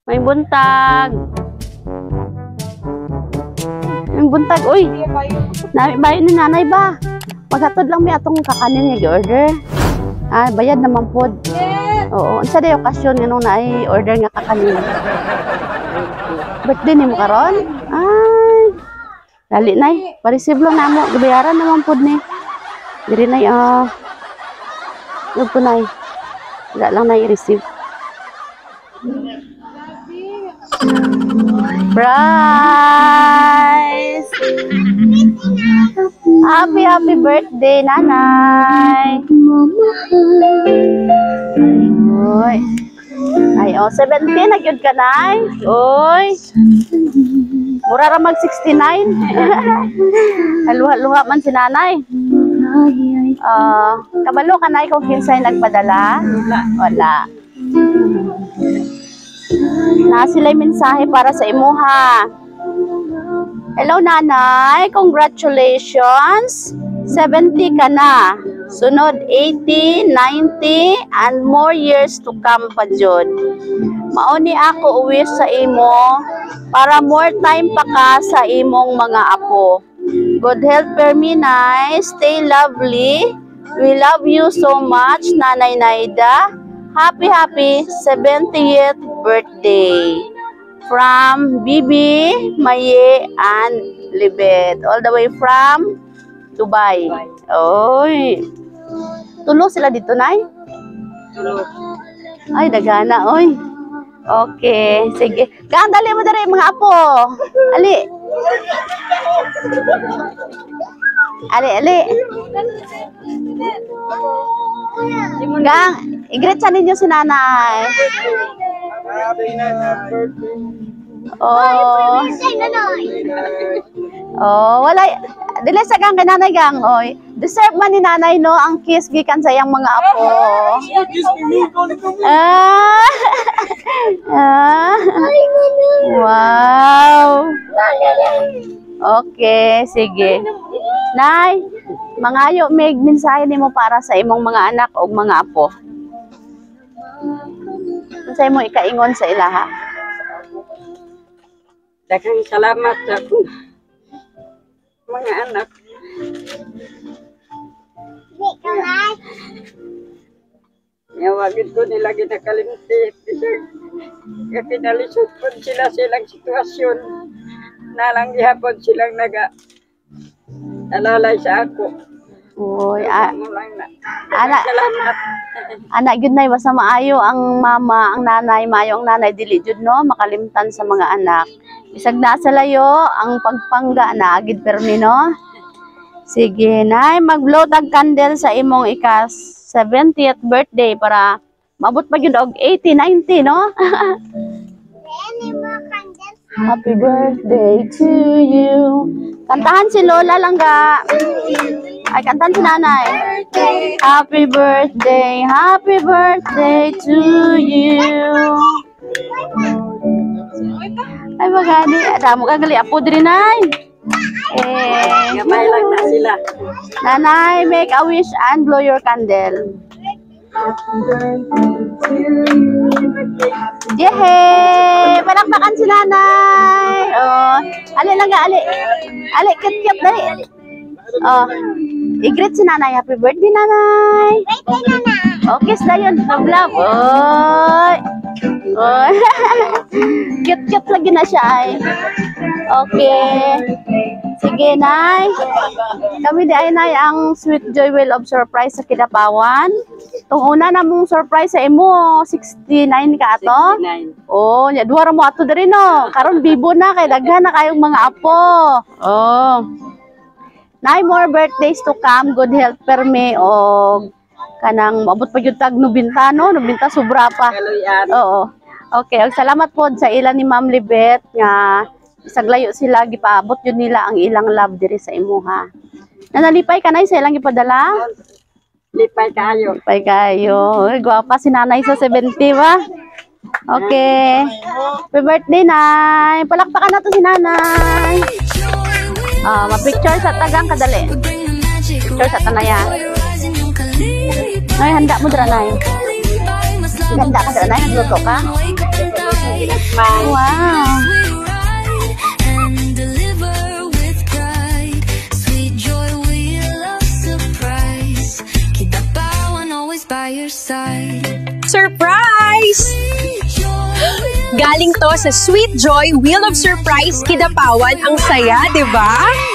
May buntag. May buntag, uy. Bayo ni nanay ba? Pagkatod lang may atong kakanin nga order. Ah, bayad naman po. Oo, unsa day okasyon nga nung naay order nga kakanin. Birthday ni mo karon? Ay. Dali nay, pa-receive lang namo, gibayaran naman pod ni. Diri nay Lug ko nay. Wala lang nay i-receive. Prize! Happy birthday, nanay! Uy! Ay, 70 na yun ka, nay! Uy! Mura ra mag 69. Haluha-luha man si nanay. Kabalo ka, nay, kung kinsay nagpadala? Wala. Na sila'y mensahe para sa imuha. Hello, nanay. Congratulations. 70 ka na. Sunod 80, 90, and more years to come pa jud. Mauni ako uwi sa imo para more time pa ka sa imong mga apo. Good health per me, nay. Stay lovely. We love you so much, Nanay Naida. Happy 70th birthday from Bibi, Maye, and Libet. All the way from Dubai. Oy. Tulo sila dito, nay? Tulo. Ay, dagana, oy. Okay, sige. Dali mo dari mga apo. Ali. Ali. Gang, i-greet sa ninyo si nanay. Wala. Dili sa gang kay nanay gang, oy. Deserve man ni nanay no ang kiss gikan sa iyang mga apo. Wow. Okay, sige. Nay, mangayo may mensahe nimo para sa imong mga anak o mga apo. Unsay mo ikaingon sa ilaha? Daghang salamat sa mga anak. Nyawagin ko nila ginakalimtit. Kapinalisod po sila silang sitwasyon. Nalang gihapon silang alalay sa ako. Uy, salamat. Anak gyud nay basta maayo ang mama, ang nanay, maayo ang nanay dili jud no makalimtan sa mga anak. Bisag na sa layo ang pagpangga na agid permi no. Sige, nay, mag-blow tag candle sa imong 70th birthday para maabot pa gyud og 80, 90 no. Happy birthday to you. Kantahan si Lola lang ga. Ay, kantahan si nanay. Happy birthday to you. Ay, magani. Damo ka gali apo diri nay. Gamay lang na sila. Nanay, make a wish and blow your candle. Yehey! Palakpakan si nanay. Oh, ali lang ga, ali. Ali, cute dali. Oh, i-greet si nanay. Happy birthday, nanay. Birthday, nanay. Okay, sa yun. Love. Oy. Oh. Cute lagi na siya ay. Okay. Sige, nay. Kami di ay nay ang Sweet Joy Will of Surprise sa Kidapawan. Itong una namong surprise sa imo, 69 ka ato? 69. Oh, nya duha ra mo ato diri no. Karon bibo na kay daghan na kayong mga apo. Oh. Nay, more birthdays to come. Good health per me og kanang maabot pa gyud tag 90 no, 90 sobra pa. Oo. Okay, salamat po sa ilan ni Ma'am Libet nga isag layo sila gipaabot yun nila ang ilang love diri sa imuha. Nanalipay ka nay sa ilang ipadala? Lipay kayo. Lipay kayo. Gwapa si nanay sa 70 ba? Okay. Happy birthday, nay. Palakpakan na to si nanay. Ma-picture sa tagang kadali. Picture sa tanaya. Nay, handa mo dira nay. Handa ka dira nay, nagluto ka? Pinagman. Wow. Surprise! Galing to sa Sweet Joy Wheel of Surprise Kidapawan. Ang saya, di ba?